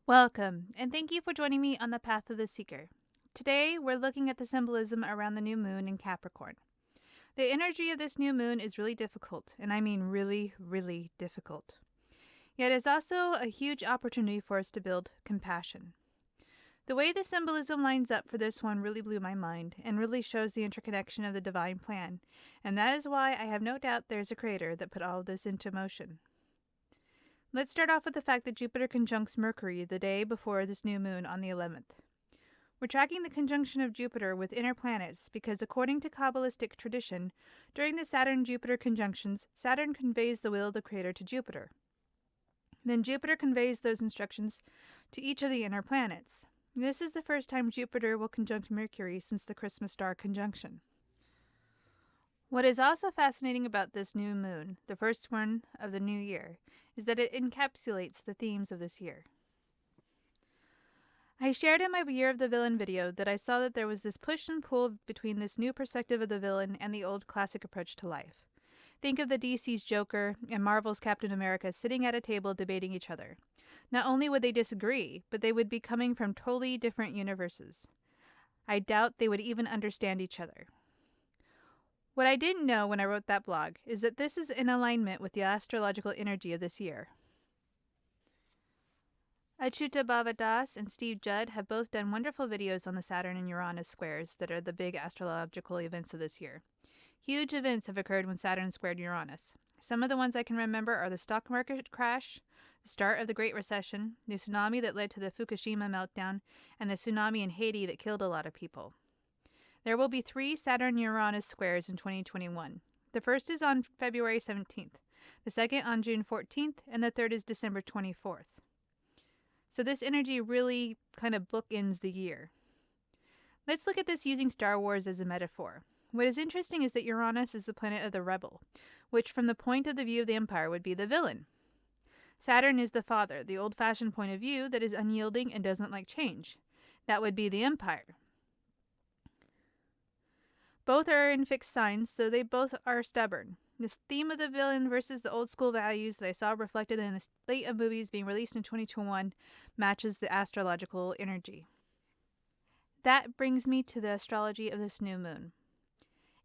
Welcome, and thank you for joining me on the Path of the Seeker. Today, we're looking at the symbolism around the new moon in Capricorn. The energy of this new moon is really difficult, and I mean really, really difficult. Yet it's also a huge opportunity for us to build compassion. The way the symbolism lines up for this one really blew my mind and really shows the interconnection of the divine plan, and that is why I have no doubt there's a creator that put all of this into motion. Let's start off with the fact that Jupiter conjuncts Mercury the day before this new moon on the 11th. We're tracking the conjunction of Jupiter with inner planets because, according to Kabbalistic tradition, during the Saturn-Jupiter conjunctions, Saturn conveys the will of the Creator to Jupiter. Then Jupiter conveys those instructions to each of the inner planets. This is the first time Jupiter will conjunct Mercury since the Christmas star conjunction. What is also fascinating about this new moon, the first one of the new year, is that it encapsulates the themes of this year. I shared in my Year of the Villain video that I saw that there was this push and pull between this new perspective of the villain and the old classic approach to life. Think of the DC's Joker and Marvel's Captain America sitting at a table debating each other. Not only would they disagree, but they would be coming from totally different universes. I doubt they would even understand each other. What I didn't know when I wrote that blog is that this is in alignment with the astrological energy of this year. Achyuta Bhavadas and Steve Judd have both done wonderful videos on the Saturn and Uranus squares that are the big astrological events of this year. Huge events have occurred when Saturn squared Uranus. Some of the ones I can remember are the stock market crash, the start of the Great Recession, the tsunami that led to the Fukushima meltdown, and the tsunami in Haiti that killed a lot of people. There will be 3 Saturn-Uranus squares in 2021. The first is on February 17th, the second on June 14th, and the third is December 24th. So this energy really kind of bookends the year. Let's look at this using Star Wars as a metaphor. What is interesting is that Uranus is the planet of the rebel, which from the point of the view of the Empire would be the villain. Saturn is the father, the old-fashioned point of view that is unyielding and doesn't like change. That would be the Empire. Both are in fixed signs, so they both are stubborn. This theme of the villain versus the old school values that I saw reflected in the slate of movies being released in 2021 matches the astrological energy. That brings me to the astrology of this new moon.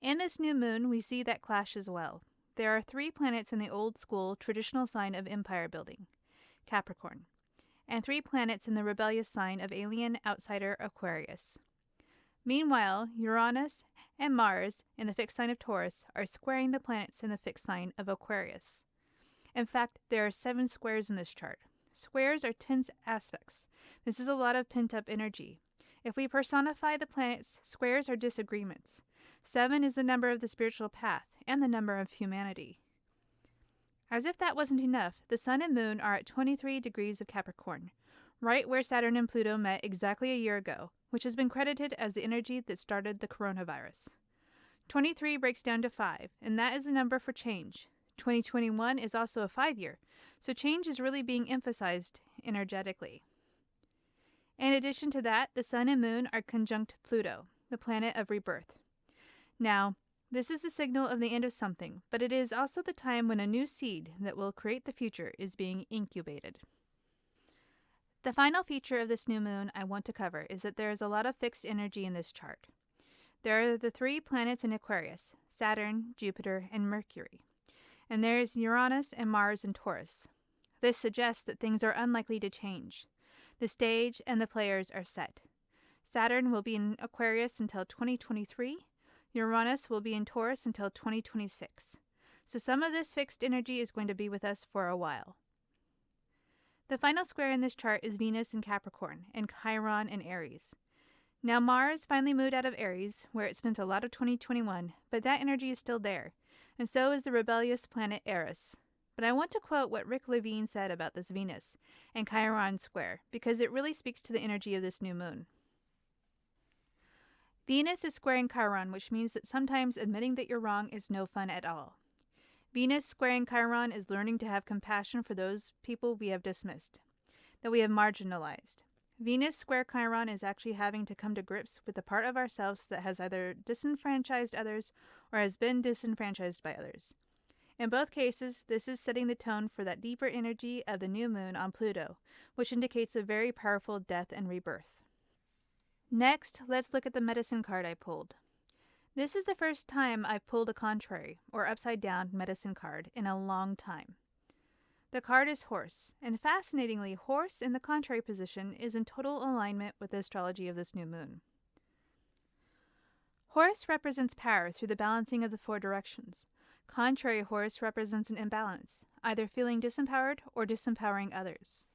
In this new moon, we see that clash as well. There are 3 planets in the old school traditional sign of empire building, Capricorn, and 3 planets in the rebellious sign of alien outsider, Aquarius. Meanwhile, Uranus and Mars in the fixed sign of Taurus are squaring the planets in the fixed sign of Aquarius. In fact, there are 7 squares in this chart. Squares are tense aspects. This is a lot of pent-up energy. If we personify the planets, squares are disagreements. 7 is the number of the spiritual path and the number of humanity. As if that wasn't enough, the Sun and Moon are at 23 degrees of Capricorn, right where Saturn and Pluto met exactly a year ago, which has been credited as the energy that started the coronavirus. 23 breaks down to 5, and that is the number for change. 2021 is also a 5-year, so change is really being emphasized energetically. In addition to that, the Sun and Moon are conjunct Pluto, the planet of rebirth. Now, this is the signal of the end of something, but it is also the time when a new seed that will create the future is being incubated. The final feature of this new moon I want to cover is that there is a lot of fixed energy in this chart. There are the 3 planets in Aquarius, Saturn, Jupiter, and Mercury. And there is Uranus and Mars in Taurus. This suggests that things are unlikely to change. The stage and the players are set. Saturn will be in Aquarius until 2023. Uranus will be in Taurus until 2026. So some of this fixed energy is going to be with us for a while. The final square in this chart is Venus in Capricorn and Chiron in Aries. Now Mars finally moved out of Aries, where it spent a lot of 2021, but that energy is still there, and so is the rebellious planet Eris. But I want to quote what Rick Levine said about this Venus and Chiron square, because it really speaks to the energy of this new moon. Venus is squaring Chiron, which means that sometimes admitting that you're wrong is no fun at all. Venus squaring Chiron is learning to have compassion for those people we have dismissed, that we have marginalized. Venus square Chiron is actually having to come to grips with the part of ourselves that has either disenfranchised others or has been disenfranchised by others. In both cases, this is setting the tone for that deeper energy of the new moon on Pluto, which indicates a very powerful death and rebirth. Next, let's look at the medicine card I pulled. This is the first time I've pulled a contrary, or upside down medicine card in a long time. The card is horse, and fascinatingly, horse in the contrary position is in total alignment with the astrology of this new moon. Horse represents power through the balancing of the four directions. Contrary horse represents an imbalance, either feeling disempowered or disempowering others.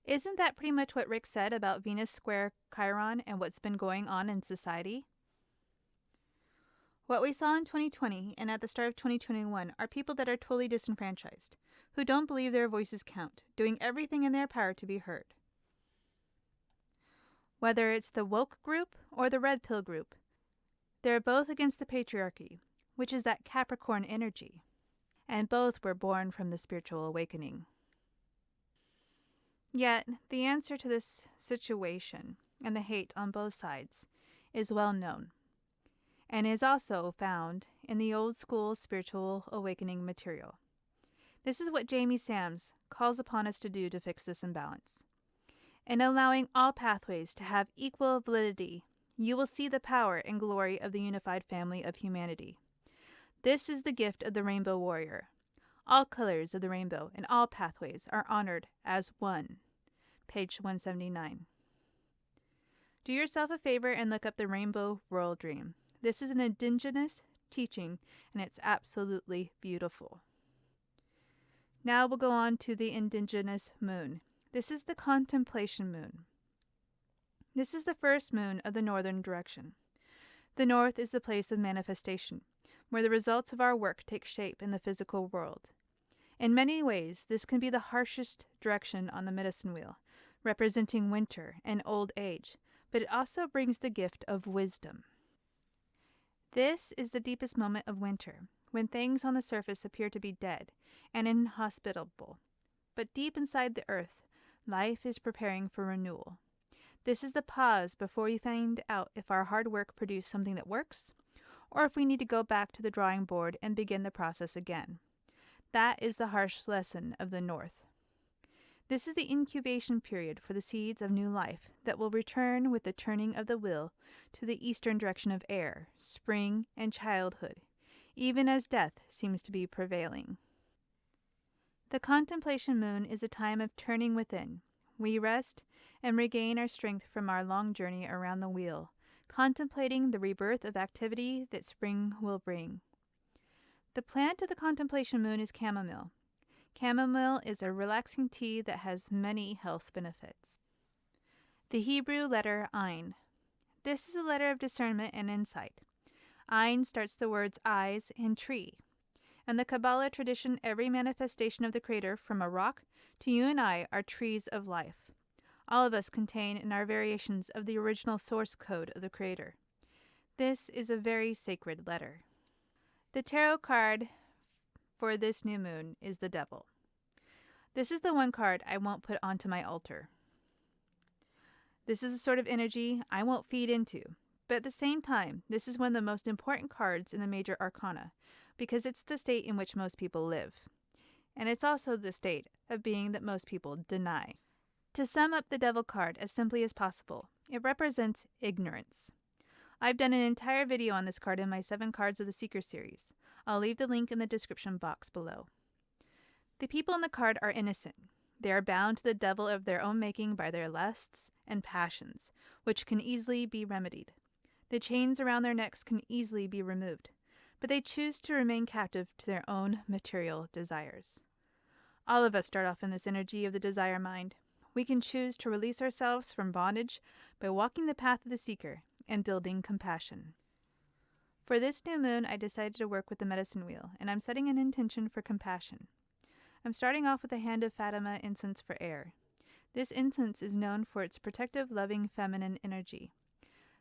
Isn't that pretty much what Rick said about Venus square Chiron and what's been going on in society? What we saw in 2020 and at the start of 2021 are people that are totally disenfranchised, who don't believe their voices count, doing everything in their power to be heard. Whether it's the woke group or the red pill group, they're both against the patriarchy, which is that Capricorn energy, and both were born from the spiritual awakening. Yet, the answer to this situation and the hate on both sides is well known, and is also found in the old school spiritual awakening material. This is what Jamie Sams calls upon us to do to fix this imbalance. In allowing all pathways to have equal validity, you will see the power and glory of the unified family of humanity. This is the gift of the Rainbow Warrior. All colors of the rainbow and all pathways are honored as one. Page 179. Do yourself a favor and look up the Rainbow Royal Dream. This is an indigenous teaching, and it's absolutely beautiful. Now we'll go on to the Indigenous Moon. This is the Contemplation Moon. This is the first moon of the northern direction. The north is the place of manifestation, where the results of our work take shape in the physical world. In many ways, this can be the harshest direction on the medicine wheel, representing winter and old age, but it also brings the gift of wisdom. This is the deepest moment of winter, when things on the surface appear to be dead and inhospitable. But deep inside the earth, life is preparing for renewal. This is the pause before we find out if our hard work produced something that works, or if we need to go back to the drawing board and begin the process again. That is the harsh lesson of the North. This is the incubation period for the seeds of new life that will return with the turning of the wheel to the eastern direction of air, spring, and childhood, even as death seems to be prevailing. The Contemplation Moon is a time of turning within. We rest and regain our strength from our long journey around the wheel, contemplating the rebirth of activity that spring will bring. The plant of the Contemplation Moon is chamomile. Chamomile is a relaxing tea that has many health benefits. The Hebrew Letter Ein. This is a letter of discernment and insight. Ein starts the words eyes and tree. In the Kabbalah tradition, every manifestation of the Creator, from a rock to you and I, are trees of life. All of us contain in our variations of the original source code of the Creator. This is a very sacred letter. The tarot card for this new moon is the Devil. This is the one card I won't put onto my altar. This is the sort of energy I won't feed into, but at the same time, this is one of the most important cards in the major arcana, because it's the state in which most people live. And it's also the state of being that most people deny. To sum up the Devil card as simply as possible, it represents ignorance. I've done an entire video on this card in my 7 Cards of the Seeker series. I'll leave the link in the description box below. The people in the card are innocent. They are bound to the devil of their own making by their lusts and passions, which can easily be remedied. The chains around their necks can easily be removed, but they choose to remain captive to their own material desires. All of us start off in this energy of the desire mind. We can choose to release ourselves from bondage by walking the path of the seeker and building compassion. For this new moon, I decided to work with the medicine wheel, and I'm setting an intention for compassion. I'm starting off with a hand of Fatima incense for air. This incense is known for its protective, loving, feminine energy.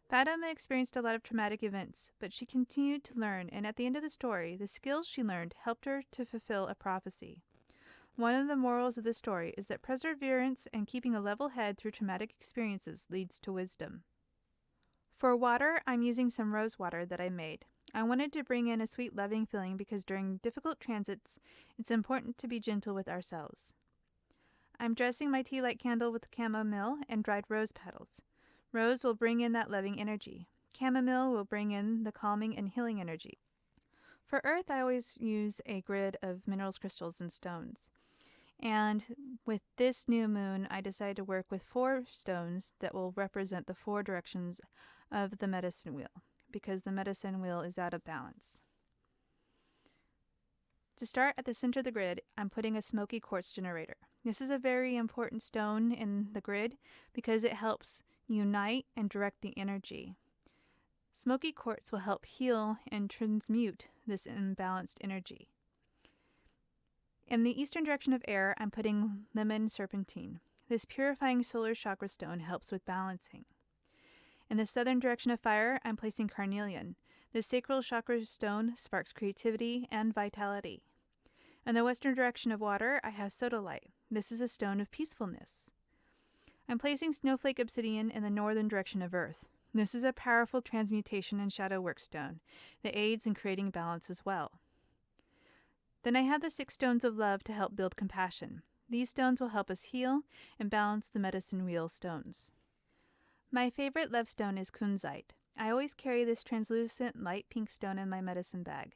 Fatima experienced a lot of traumatic events, but she continued to learn, and at the end of the story, the skills she learned helped her to fulfill a prophecy. One of the morals of the story is that perseverance and keeping a level head through traumatic experiences leads to wisdom. For water, I'm using some rose water that I made. I wanted to bring in a sweet, loving feeling because during difficult transits, it's important to be gentle with ourselves. I'm dressing my tea light candle with chamomile and dried rose petals. Rose will bring in that loving energy. Chamomile will bring in the calming and healing energy. For earth, I always use a grid of minerals, crystals, and stones. And with this new moon, I decided to work with 4 stones that will represent the 4 directions of the medicine wheel, because the medicine wheel is out of balance. To start at the center of the grid, I'm putting a smoky quartz generator. This is a very important stone in the grid because it helps unite and direct the energy. Smoky quartz will help heal and transmute this imbalanced energy. In the eastern direction of air, I'm putting lemon serpentine. This purifying solar chakra stone helps with balancing. In the southern direction of fire, I'm placing carnelian. This sacral chakra stone sparks creativity and vitality. In the western direction of water, I have sodalite. This is a stone of peacefulness. I'm placing snowflake obsidian in the northern direction of earth. This is a powerful transmutation and shadow work stone that aids in creating balance as well. Then I have the 6 stones of love to help build compassion. These stones will help us heal and balance the medicine wheel stones. My favorite love stone is Kunzite. I always carry this translucent light pink stone in my medicine bag.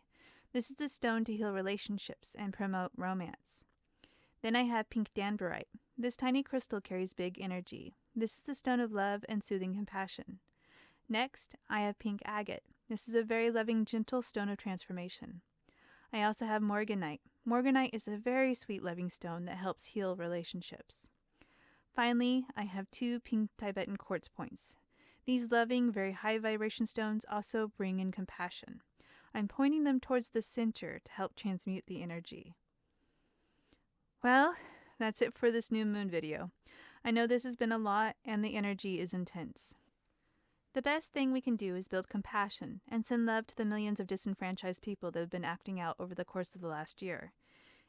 This is the stone to heal relationships and promote romance. Then I have pink Dandrite. This tiny crystal carries big energy. This is the stone of love and soothing compassion. Next, I have pink agate. This is a very loving, gentle stone of transformation. I also have morganite. Morganite is a very sweet, loving stone that helps heal relationships. Finally, I have 2 pink Tibetan quartz points. These loving, very high vibration stones also bring in compassion. I'm pointing them towards the center to help transmute the energy. Well, that's it for this new moon video. I know this has been a lot and the energy is intense. The best thing we can do is build compassion and send love to the millions of disenfranchised people that have been acting out over the course of the last year.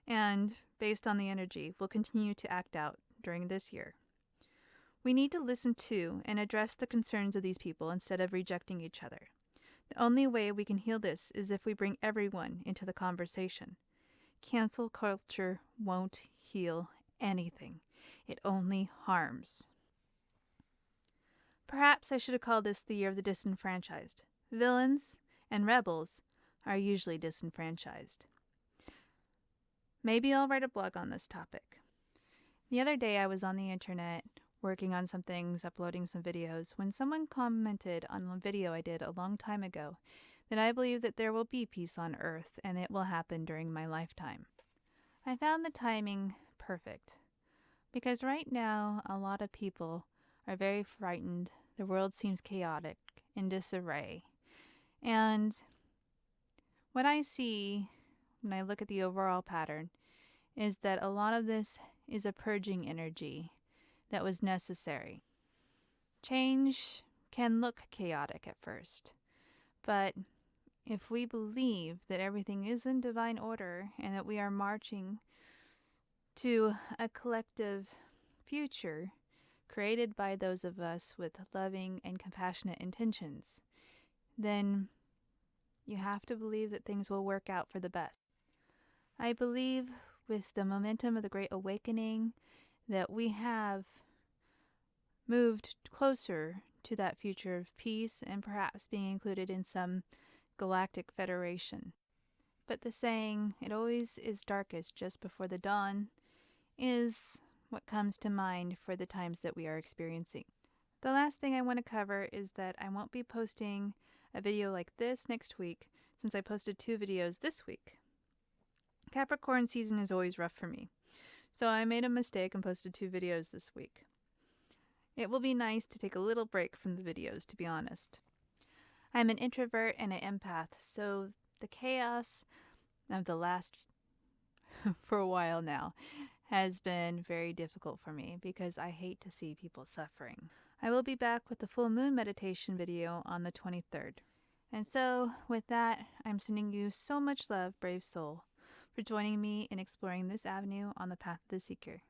And, based on the energy, will continue to act out during this year. We need to listen to and address the concerns of these people instead of rejecting each other. The only way we can heal this is if we bring everyone into the conversation. Cancel culture won't heal anything. It only harms. Perhaps I should have called this the year of the disenfranchised. Villains and rebels are usually disenfranchised. Maybe I'll write a blog on this topic. The other day I was on the internet working on some things, uploading some videos, when someone commented on a video I did a long time ago that I believe that there will be peace on Earth and it will happen during my lifetime. I found the timing perfect because right now a lot of people are very frightened. The world seems chaotic, in disarray. And what I see when I look at the overall pattern is that a lot of this is a purging energy that was necessary. Change can look chaotic at first, but if we believe that everything is in divine order and that we are marching to a collective future created by those of us with loving and compassionate intentions, then you have to believe that things will work out for the best. I believe with the momentum of the Great Awakening that we have moved closer to that future of peace and perhaps being included in some galactic federation. But the saying, "it always is darkest just before the dawn," is what comes to mind for the times that we are experiencing. The last thing I want to cover is that I won't be posting a video like this next week since I posted 2 videos this week. Capricorn season is always rough for me, so I made a mistake and posted 2 videos this week. It will be nice to take a little break from the videos, to be honest. I'm an introvert and an empath, so the chaos of the last for a while now has been very difficult for me because I hate to see people suffering. I will be back with the full moon meditation video on the 23rd. And so, with that, I'm sending you so much love, brave soul, for joining me in exploring this avenue on the path of the seeker.